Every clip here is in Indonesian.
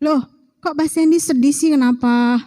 Loh, kok Mbak Sandy sedih sih, kenapa?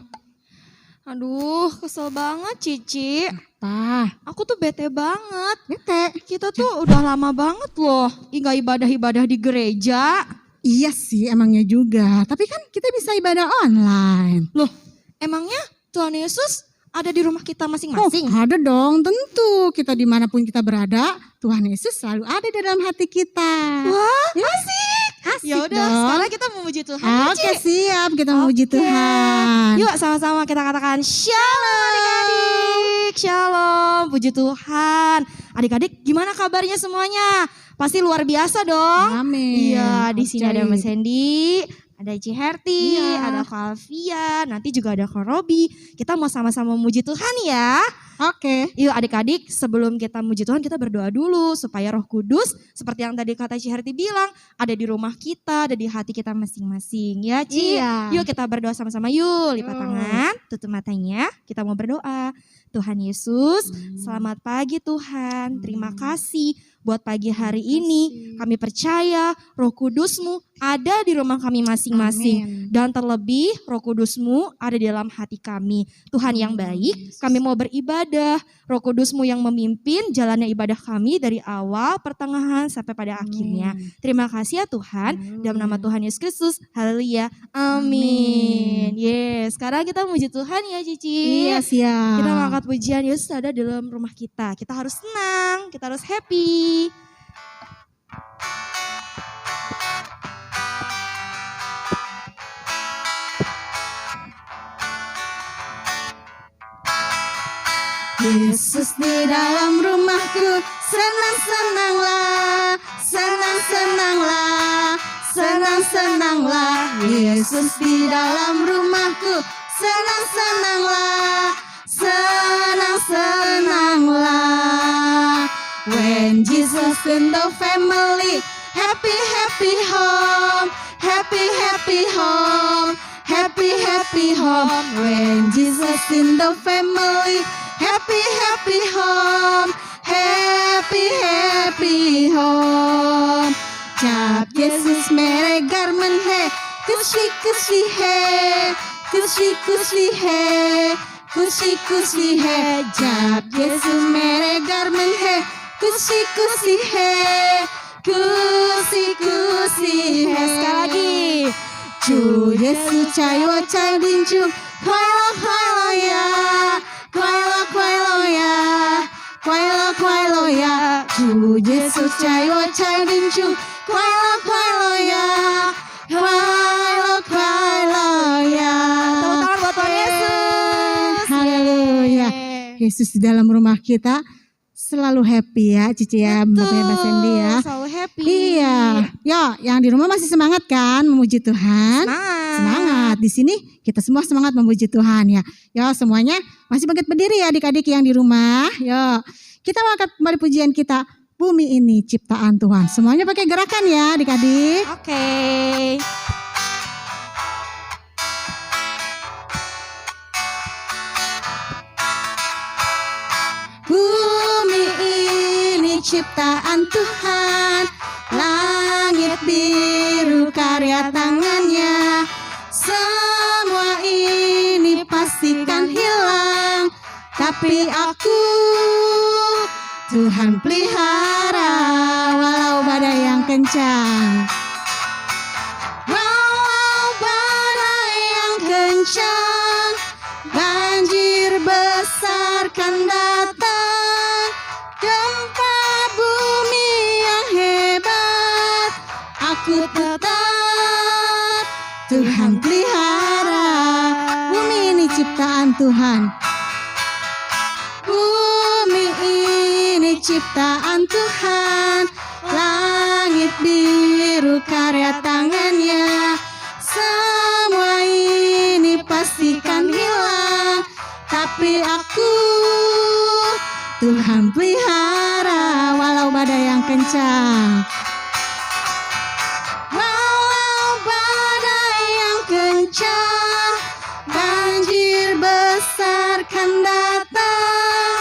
Aduh, kesel banget Cici. Apa? Aku tuh bete banget. Bete? Kita tuh udah lama banget loh nggak ibadah-ibadah di gereja. Iya sih, emangnya juga. Tapi kan kita bisa ibadah online. Loh, emangnya Tuhan Yesus ada di rumah kita masing-masing? Oh, ada dong, tentu. Kita dimanapun kita berada, Tuhan Yesus selalu ada di dalam hati kita. Wah, Ya, asik. asik Ya udah, dong. sekarang kita memuji Tuhan. ya, Oke, Ci? siap. Kita memuji Oke. Tuhan. Yuk sama-sama kita katakan Shalom adik-adik. Shalom, puji Tuhan. Adik-adik gimana kabarnya semuanya? Pasti luar biasa dong. Amin. Iya, di sini ada Oke. Mas Sandy, ada Ci Herti, Iya. ada Kak Alfia, nanti juga ada Kak Robi. Kita mau sama-sama memuji Tuhan ya. Oke. Yuk adik-adik, sebelum kita memuji Tuhan kita berdoa dulu supaya Roh Kudus seperti yang tadi kata Ci Herti bilang ada di rumah kita, ada di hati kita masing-masing ya Ci. Iya. Yuk kita berdoa sama-sama yuk, lipat Yuk. tangan, tutup matanya, kita mau berdoa. Tuhan Yesus, selamat pagi Tuhan, terima kasih buat pagi hari ini. Kami percaya Roh Kudus-Mu ada di rumah kami masing-masing. Amin. Dan terlebih Roh Kudus-Mu ada di dalam hati kami. Tuhan yang baik, kami mau beribadah. Roh Kudus-Mu yang memimpin jalannya ibadah kami dari awal, pertengahan, sampai pada akhirnya. Terima kasih ya Tuhan. Dalam nama Tuhan Yesus Kristus, haleluya, amin. Yes, sekarang kita memuji Tuhan ya Cici. Iya, siap. Kita mengangkat pujian Yesus ada di dalam rumah kita. Kita harus senang, kita harus happy. Yesus di dalam rumahku, senang-senanglah, senang-senanglah, senang-senanglah. Yesus di dalam rumahku, senang-senanglah, senang-senanglah. When Jesus in the family, happy happy home, happy happy home, happy happy home. When Jesus in the family, happy happy home, happy happy home. जब यीशु मेरे घर में है, खुशी खुशी है, खुशी खुशी है, खुशी खुशी है. जब यीशु मेरे घर में है, खुशी खुशी है, खुशी खुशी है. Sekali lagi. 주 예수 차요 차린주快乐快乐呀快乐快乐呀快乐快乐呀주 예수 차요 차린주快乐快乐呀快乐快乐呀. Tepuk tangan buat Tuhan Yesus. Haleluya. Yesus di dalam rumah kita selalu happy ya Cici ya, Mbak Sandy ya. Selalu happy. Iya, yo, yang di rumah masih semangat kan memuji Tuhan? Semangat. Di sini kita semua semangat memuji Tuhan ya. Yo, semuanya masih bangkit berdiri ya adik-adik yang di rumah. Yo, kita mau angkat kembali pujian kita. Bumi ini ciptaan Tuhan. Semuanya pakai gerakan ya adik-adik. Oke. Bumi ini ciptaan Tuhan, langit biru karya tangannya. Semua ini pastikan hilang, tapi aku Tuhan pelihara walau badai yang kencang. Walau badai yang kencang, banjir besar kan datang, gempa bumi yang hebat, aku tetap Tuhan pelihara. Bumi ini ciptaan Tuhan. Bumi ini ciptaan Tuhan, langit biru karya tangannya. Semua ini pastikan hilang, tapi aku Tuhan pelihara walau badai yang kencang. Walau badai yang kencang, banjir besar kan datang,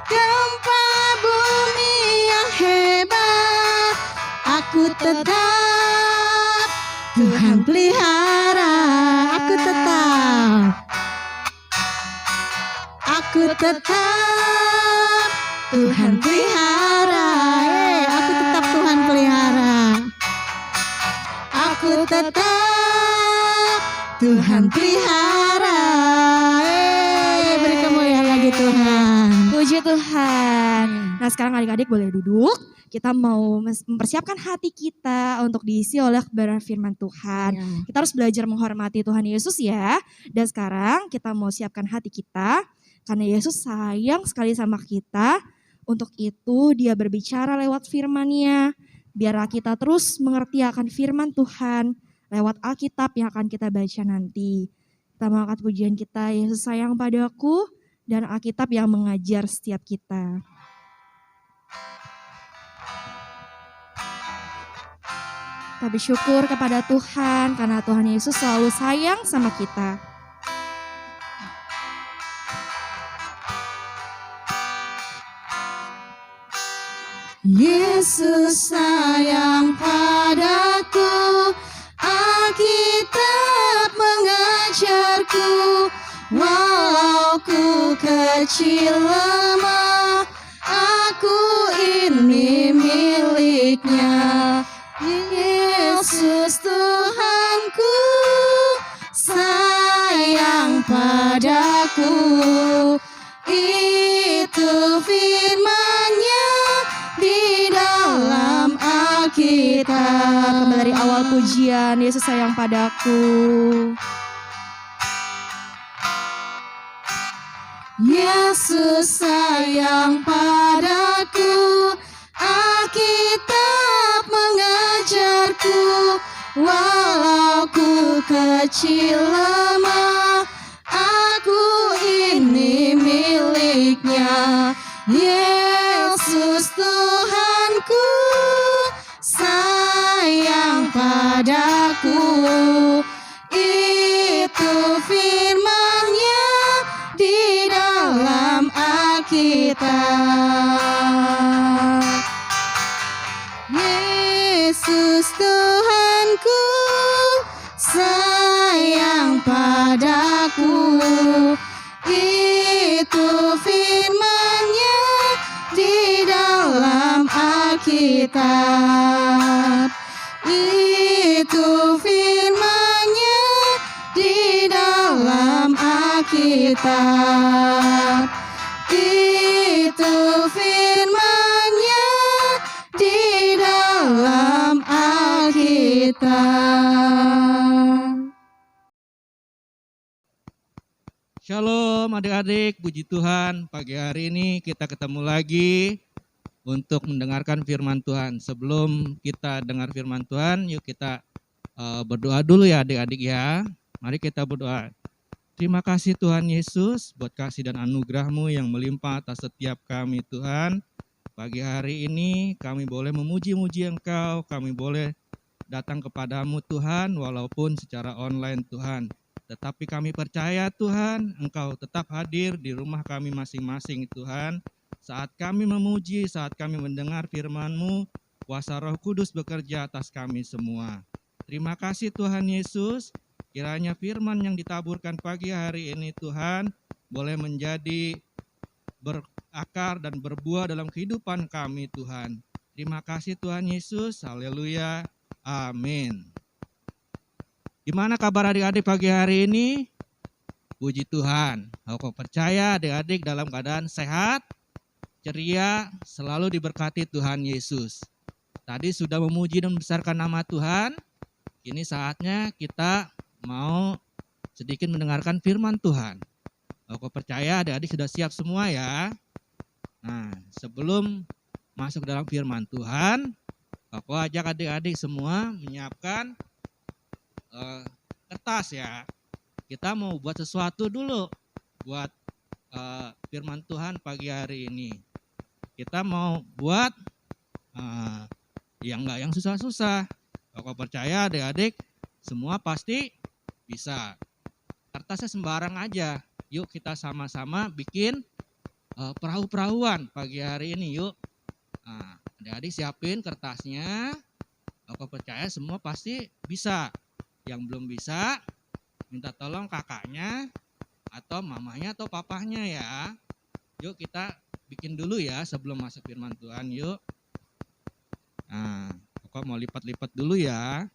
gempa bumi yang hebat, aku tetap Tuhan pelihara tetap Tuhan pelihara. Aku tetap Tuhan pelihara. Aku tetap Tuhan pelihara. Beri kemuliaan lagi Tuhan. Puji Tuhan. Nah sekarang adik-adik boleh duduk. Kita mau mempersiapkan hati kita untuk diisi oleh kebenaran firman Tuhan. Ya. Kita harus belajar menghormati Tuhan Yesus ya. Dan sekarang kita mau siapkan hati kita. Karena Yesus sayang sekali sama kita. Untuk itu dia berbicara lewat firman-Nya. Biarlah kita terus mengerti akan firman Tuhan. Lewat Alkitab yang akan kita baca nanti. Kita mau angkat pujian kita, Yesus sayang padaku. Dan Alkitab yang mengajar setiap kita. Kita bersyukur kepada Tuhan karena Tuhan Yesus selalu sayang sama kita. Yesus sayang padaku, Alkitab mengajarku, walau ku kecil lemah, aku ini miliknya. Yesus Tuhanku sayang padaku, itu firman-Nya di dalam Alkitab. Dari awal pujian, Yesus sayang padaku. Yesus sayang padaku, Alkitab mengajarku, walau ku kecil lemah, aku ini miliknya. Yesus Tuhanku sayang padaku, itu firman-Nya di dalam Alkitab. Yesus Tuhanku sayang padaku, itu firman-Nya di dalam Alkitab. Itu firman-Nya di dalam Alkitab. Itu firman-Nya di dalam Alkitab. Shalom adik-adik, puji Tuhan. Pagi hari ini kita ketemu lagi untuk mendengarkan firman Tuhan. Sebelum kita dengar firman Tuhan, yuk kita berdoa dulu ya adik-adik ya. Mari kita berdoa. Terima kasih Tuhan Yesus buat kasih dan anugerah-Mu yang melimpah atas setiap kami Tuhan. Pagi hari ini kami boleh memuji-muji Engkau, kami boleh datang kepadamu Tuhan walaupun secara online Tuhan. Tetapi kami percaya Tuhan, Engkau tetap hadir di rumah kami masing-masing Tuhan. Saat kami memuji, saat kami mendengar firman-Mu, kuasa Roh Kudus bekerja atas kami semua. Terima kasih Tuhan Yesus, kiranya firman yang ditaburkan pagi hari ini Tuhan, boleh menjadi berakar dan berbuah dalam kehidupan kami Tuhan. Terima kasih Tuhan Yesus, haleluya, amin. Gimana kabar adik-adik pagi hari ini? Puji Tuhan, aku percaya adik-adik dalam keadaan sehat, ceria, selalu diberkati Tuhan Yesus. Tadi sudah memuji dan membesarkan nama Tuhan, ini saatnya kita mau sedikit mendengarkan firman Tuhan. Aku percaya adik-adik sudah siap semua ya. Nah, sebelum masuk dalam firman Tuhan, aku ajak adik-adik semua menyiapkan kertas ya. Kita mau buat sesuatu dulu buat firman Tuhan pagi hari ini. Kita mau buat yang susah-susah. Aku percaya adik-adik semua pasti bisa. Kertasnya sembarang aja. Yuk kita sama-sama bikin perahu-perahuan pagi hari ini yuk. Nah, adik-adik siapin kertasnya. Aku percaya semua pasti bisa. Yang belum bisa, minta tolong kakaknya atau mamanya atau papahnya ya. Yuk kita bikin dulu ya sebelum masuk firman Tuhan, yuk. Nah, Koko mau lipat-lipat dulu ya.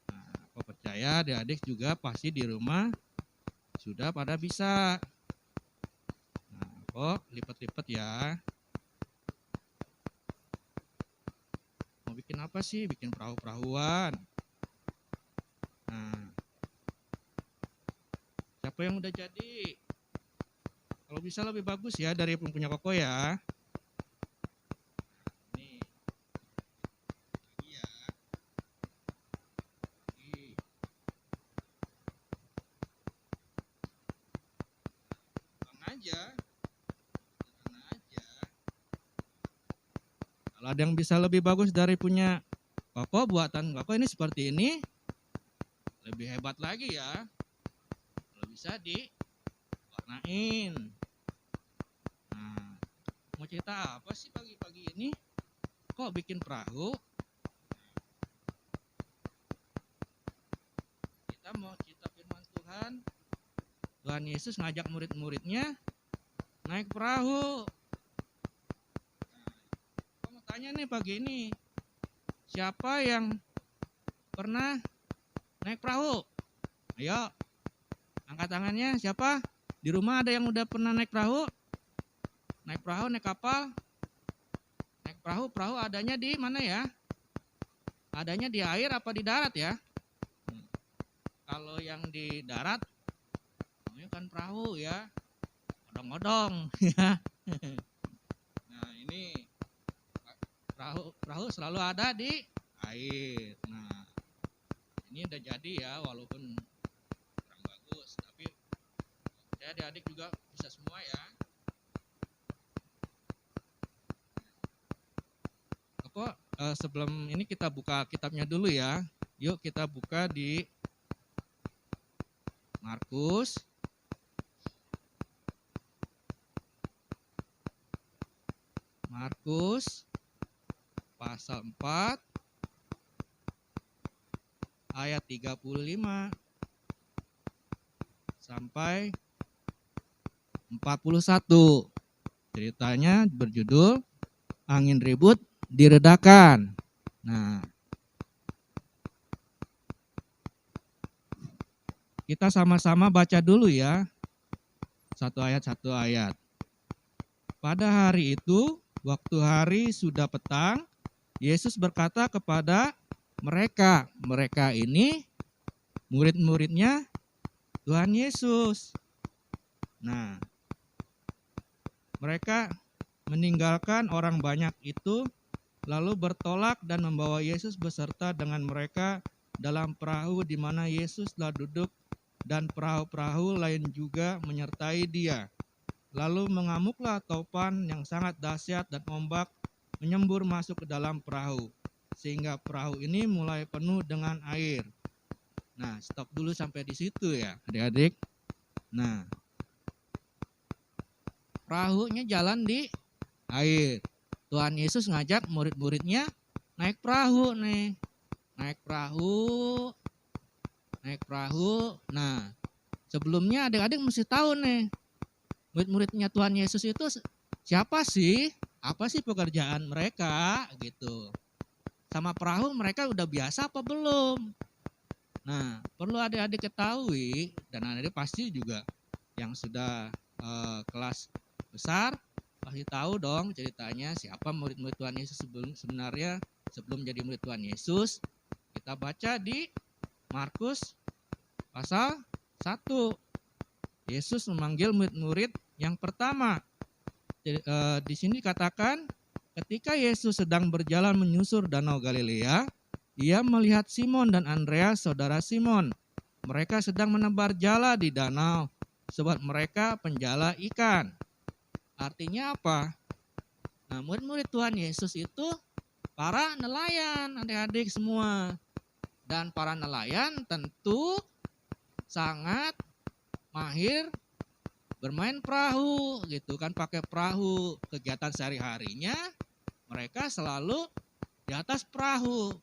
Nah, aku percaya adik-adik juga pasti di rumah sudah pada bisa. Nah, kok lipat-lipat ya. Mau bikin apa sih? Bikin perahu-perahuan. Nah, siapa yang udah jadi? Kalau bisa lebih bagus ya dari punya Koko ya. Nih. Iya. Nih. Tenang aja. Tenang aja. Kalau ada yang bisa lebih bagus dari punya Koko, buatan Koko ini seperti ini, lebih hebat lagi ya. Kalau bisa diwarnain. Nah, mau cerita apa sih pagi-pagi ini? Kok bikin perahu? Kita mau cerita firman Tuhan. Tuhan Yesus ngajak murid-muridnya naik perahu. Nah, aku mau tanya nih pagi ini, siapa yang pernah naik perahu? Ayo, angkat tangannya. Siapa? Di rumah ada yang udah pernah naik perahu? Naik perahu, naik kapal? Naik perahu, perahu adanya di mana ya? Adanya di air apa di darat ya? Kalau yang di darat, namanya kan perahu ya, odong-odong ya. Nah ini perahu selalu ada di air. Nah ini udah jadi ya, walaupun kurang bagus, tapi saya adik-adik juga bisa semua ya. Kok sebelum ini kita buka kitabnya dulu ya. Yuk kita buka di Markus pasal 4 ayat 35 sampai 41. Ceritanya berjudul Angin Ribut Diredakan. Nah, kita sama-sama baca dulu ya. Satu ayat. Pada hari itu, waktu hari sudah petang, Yesus berkata kepada mereka. Mereka ini murid-muridnya Tuhan Yesus. Nah, mereka meninggalkan orang banyak itu, lalu bertolak dan membawa Yesus beserta dengan mereka dalam perahu di mana Yesus telah duduk, dan perahu-perahu lain juga menyertai dia. Lalu mengamuklah topan yang sangat dahsyat dan ombak menyembur masuk ke dalam perahu, sehingga perahu ini mulai penuh dengan air. Nah, stop dulu sampai di situ ya, adik-adik. Nah, perahunya jalan di air. Tuhan Yesus ngajak murid-muridnya naik perahu nih. Naik perahu. Nah, sebelumnya adik-adik mesti tahu nih, murid-muridnya Tuhan Yesus itu siapa sih? Apa sih pekerjaan mereka gitu. Sama perahu mereka udah biasa apa belum? Nah, perlu adik-adik ketahui, dan adik-adik pasti juga yang sudah kelas besar pasti tahu dong ceritanya siapa murid-murid Tuhan Yesus sebenarnya sebelum jadi murid Tuhan Yesus. Kita baca di Markus pasal 1. Yesus memanggil murid-murid yang pertama. Di sini katakan, ketika Yesus sedang berjalan menyusur Danau Galilea, ia melihat Simon dan Andreas, saudara Simon. Mereka sedang menebar jala di danau, sebab mereka penjala ikan. Artinya apa? Nah, murid-murid Tuhan Yesus itu para nelayan, adik-adik semua. Dan para nelayan tentu sangat mahir bermain perahu gitu kan, pakai perahu. Kegiatan sehari-harinya mereka selalu di atas perahu.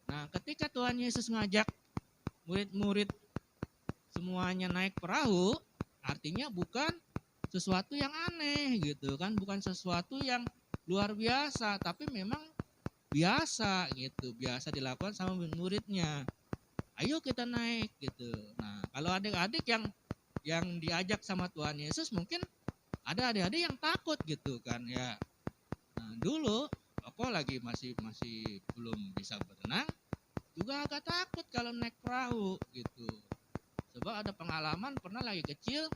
Nah, ketika Tuhan Yesus ngajak murid-murid semuanya naik perahu, artinya bukan sesuatu yang aneh gitu kan, bukan sesuatu yang luar biasa, tapi memang biasa gitu, biasa dilakukan sama muridnya. Ayo kita naik gitu. Nah, kalau adik-adik yang diajak sama Tuhan Yesus, mungkin ada adik-adik yang takut gitu kan ya. Nah, dulu aku lagi masih belum bisa berenang, juga agak takut kalau naik perahu gitu. Sebab ada pengalaman pernah lagi kecil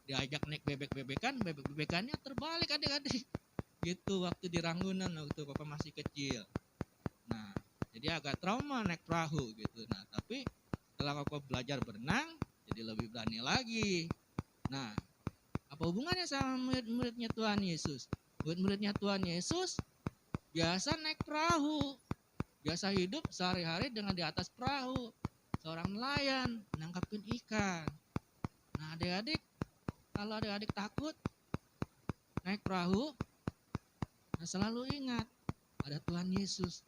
diajak naik bebek-bebekannya terbalik adik-adik. Gitu waktu di Ranggunan waktu papa masih kecil. Nah, jadi agak trauma naik perahu gitu. Nah, tapi setelah aku belajar berenang, jadi lebih berani lagi. Nah, apa hubungannya sama murid-muridnya Tuhan Yesus? Murid-muridnya Tuhan Yesus biasa naik perahu, biasa hidup sehari-hari dengan di atas perahu, seorang nelayan nangkapin ikan. Nah, adik-adik, kalau adik-adik takut naik perahu, nah selalu ingat ada Tuhan Yesus.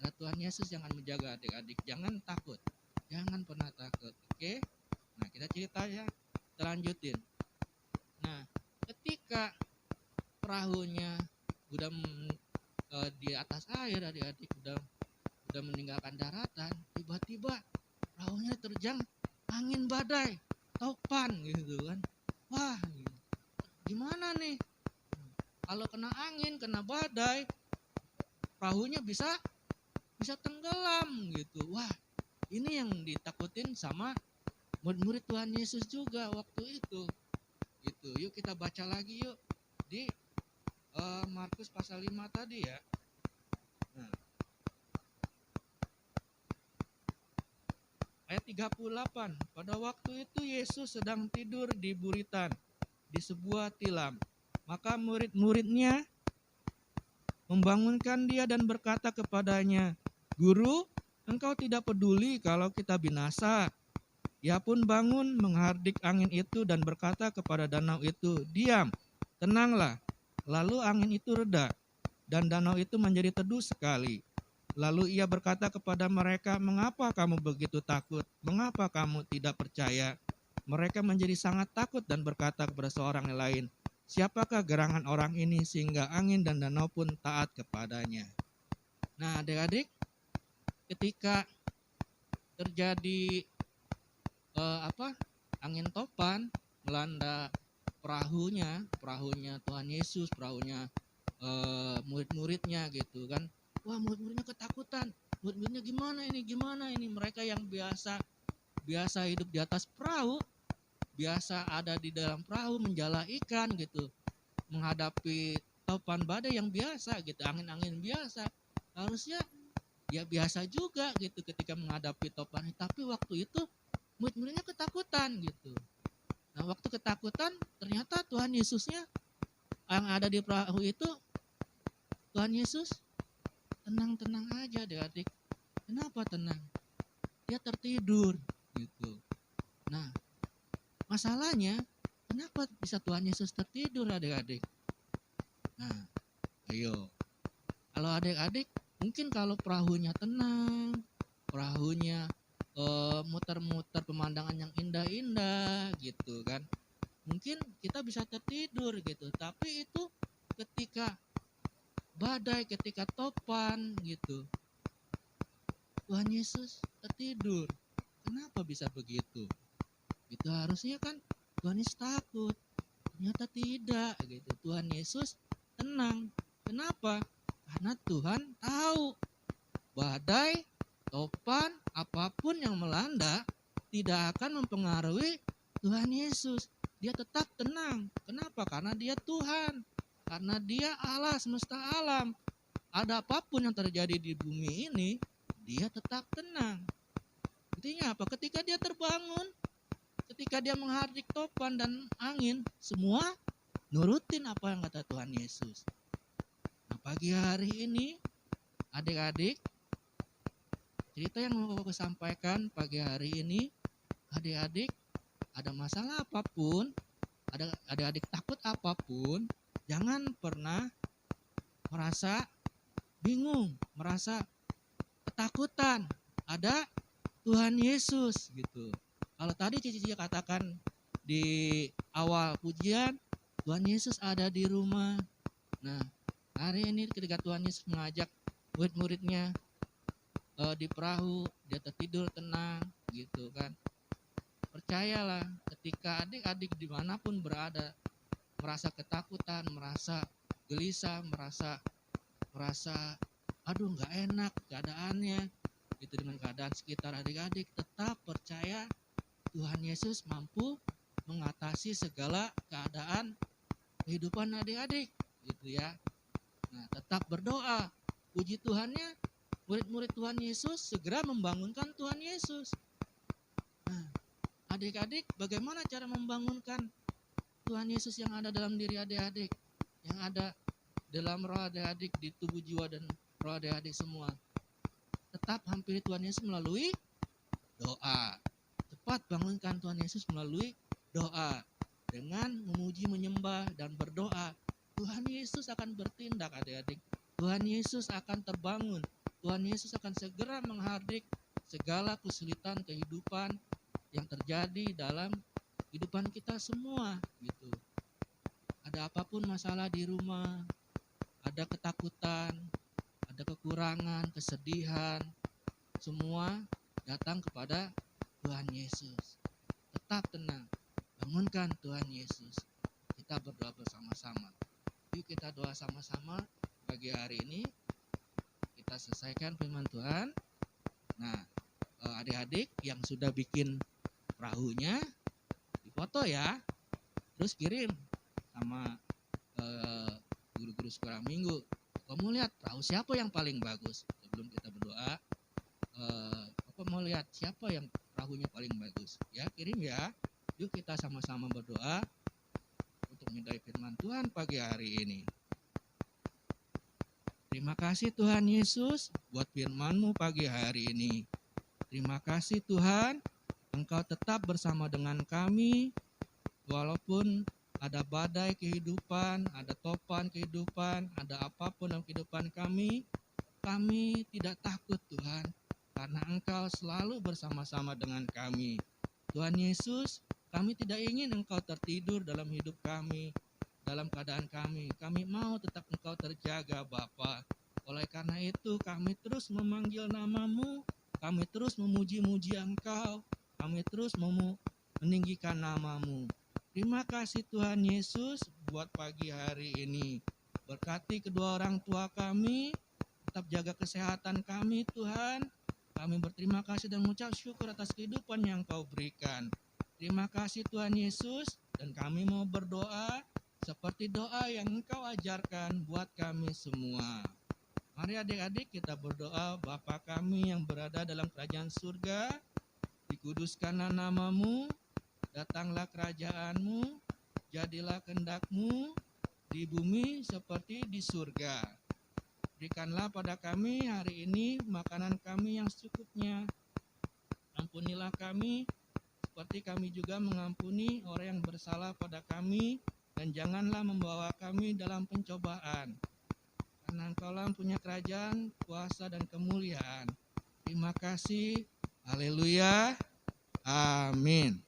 Ada Tuhan Yesus yang akan menjaga adik-adik. Jangan takut, jangan pernah takut. Oke? Nah, kita cerita ya, kita lanjutin. Nah, ketika perahunya udah di atas air, adik-adik udah meninggalkan daratan, tiba-tiba perahunya terjang angin badai, topan gitu kan. Wah, gimana nih? Kalau kena angin, kena badai, perahunya bisa tenggelam gitu. Wah, ini yang ditakutin sama murid-murid Tuhan Yesus juga waktu itu. Gitu. Yuk kita baca lagi yuk di Markus pasal 5 tadi ya. Nah, ayat 38. Pada waktu itu Yesus sedang tidur di buritan di sebuah tilam. Maka murid-muridnya membangunkan dia dan berkata kepadanya, "Guru, engkau tidak peduli kalau kita binasa." Ia pun bangun menghardik angin itu dan berkata kepada danau itu, "Diam, tenanglah." Lalu angin itu reda dan danau itu menjadi teduh sekali. Lalu ia berkata kepada mereka, "Mengapa kamu begitu takut? Mengapa kamu tidak percaya?" Mereka menjadi sangat takut dan berkata kepada seorang yang lain, "Siapakah gerangan orang ini sehingga angin dan danau pun taat kepadanya?" Nah, adik-adik, ketika terjadi angin topan melanda perahunya Tuhan Yesus, perahunya murid-muridnya gitu kan. Wah, murid-muridnya ketakutan. Murid-muridnya gimana ini mereka yang biasa hidup di atas perahu, biasa ada di dalam perahu menjala ikan gitu, menghadapi topan badai yang biasa gitu, angin-angin biasa. Harusnya ya biasa juga gitu ketika menghadapi topan, tapi waktu itu murid-muridnya ketakutan gitu. Nah, waktu ketakutan ternyata Tuhan Yesusnya yang ada di perahu itu, Tuhan Yesus tenang-tenang aja adik-adik. Kenapa tenang? Dia tertidur gitu. Nah, masalahnya kenapa bisa Tuhan Yesus tertidur adik-adik? Nah, ayo. Kalau adik-adik mungkin kalau perahunya tenang, perahunya muter-muter pemandangan yang indah-indah gitu kan, mungkin kita bisa tertidur gitu. Tapi itu ketika badai, ketika topan gitu, Tuhan Yesus tertidur. Kenapa bisa begitu? Itu harusnya kan Tuhan Yesus takut, ternyata tidak gitu. Tuhan Yesus tenang. Kenapa? Karena Tuhan tahu badai, topan, apapun yang melanda tidak akan mempengaruhi Tuhan Yesus. Dia tetap tenang. Kenapa? Karena dia Tuhan. Karena dia Allah semesta alam. Ada apapun yang terjadi di bumi ini, dia tetap tenang. Artinya apa? Ketika dia terbangun, ketika dia menghardik topan dan angin, semua nurutin apa yang kata Tuhan Yesus. Nah, pagi hari ini, adik-adik, cerita yang mau aku sampaikan pagi hari ini, adik-adik ada masalah apapun, ada adik-adik takut apapun, jangan pernah merasa bingung, merasa ketakutan. Ada Tuhan Yesus gitu. Kalau tadi Cici katakan di awal pujian, Tuhan Yesus ada di rumah. Nah, hari ini ketika Tuhan Yesus mengajak murid-muridnya di perahu, dia tertidur tenang gitu kan. Percayalah, ketika adik-adik dimanapun berada, merasa ketakutan, merasa gelisah, merasa aduh nggak enak keadaannya, itu dengan keadaan sekitar adik-adik, tetap percaya Tuhan Yesus mampu mengatasi segala keadaan kehidupan adik-adik, gitu ya. Nah, tetap berdoa. Puji Tuhannya, murid-murid Tuhan Yesus segera membangunkan Tuhan Yesus. Nah, adik-adik, bagaimana cara membangunkan Tuhan Yesus yang ada dalam diri adik-adik, yang ada dalam roh adik-adik, di tubuh jiwa dan roh adik-adik semua? Tetap hampiri Tuhan Yesus melalui doa. Cepat bangunkan Tuhan Yesus melalui doa. Dengan memuji, menyembah, dan berdoa, Tuhan Yesus akan bertindak adik-adik. Tuhan Yesus akan terbangun. Tuhan Yesus akan segera menghardik segala kesulitan kehidupan yang terjadi dalam kehidupan kita semua gitu. Ada apapun masalah di rumah, ada ketakutan, ada kekurangan, kesedihan, semua datang kepada Tuhan Yesus. Tetap tenang, bangunkan Tuhan Yesus. Kita berdoa bersama-sama. Yuk kita doa sama-sama pagi hari ini. Kita selesaikan firman Tuhan. Nah, adik-adik yang sudah bikin perahunya, difoto ya, terus kirim sama guru-guru sekolah minggu. Kamu lihat perahu siapa yang paling bagus? Sebelum kita berdoa, Bapak mau lihat siapa yang perahunya paling bagus. Ya, kirim ya. Yuk kita sama-sama berdoa untuk minta firman Tuhan pagi hari ini. Terima kasih Tuhan Yesus buat firman-Mu pagi hari ini. Terima kasih Tuhan, Engkau tetap bersama dengan kami, walaupun ada badai kehidupan, ada topan kehidupan, ada apapun dalam kehidupan kami tidak takut Tuhan, karena Engkau selalu bersama-sama dengan kami. Tuhan Yesus, kami tidak ingin Engkau tertidur dalam hidup kami, dalam keadaan kami. Kami mau tetap Engkau terjaga Bapa. Oleh karena itu kami terus memanggil nama-Mu, kami terus memuji-muji Engkau, kami terus meninggikan nama-Mu. Terima kasih Tuhan Yesus buat pagi hari ini. Berkati kedua orang tua kami, tetap jaga kesehatan kami Tuhan. Kami berterima kasih dan mengucap syukur atas kehidupan yang Kau berikan. Terima kasih Tuhan Yesus, dan kami mau berdoa seperti doa yang Engkau ajarkan buat kami semua. Mari adik-adik kita berdoa. Bapa kami yang berada dalam kerajaan surga, dikuduskanlah nama-Mu, datanglah kerajaan-Mu, jadilah kehendak-Mu di bumi seperti di surga. Berikanlah pada kami hari ini makanan kami yang secukupnya. Ampunilah kami seperti kami juga mengampuni orang yang bersalah pada kami, dan janganlah membawa kami dalam pencobaan. Karena Engkau-lah punya kerajaan, kuasa, dan kemuliaan. Terima kasih. Haleluya. Amin.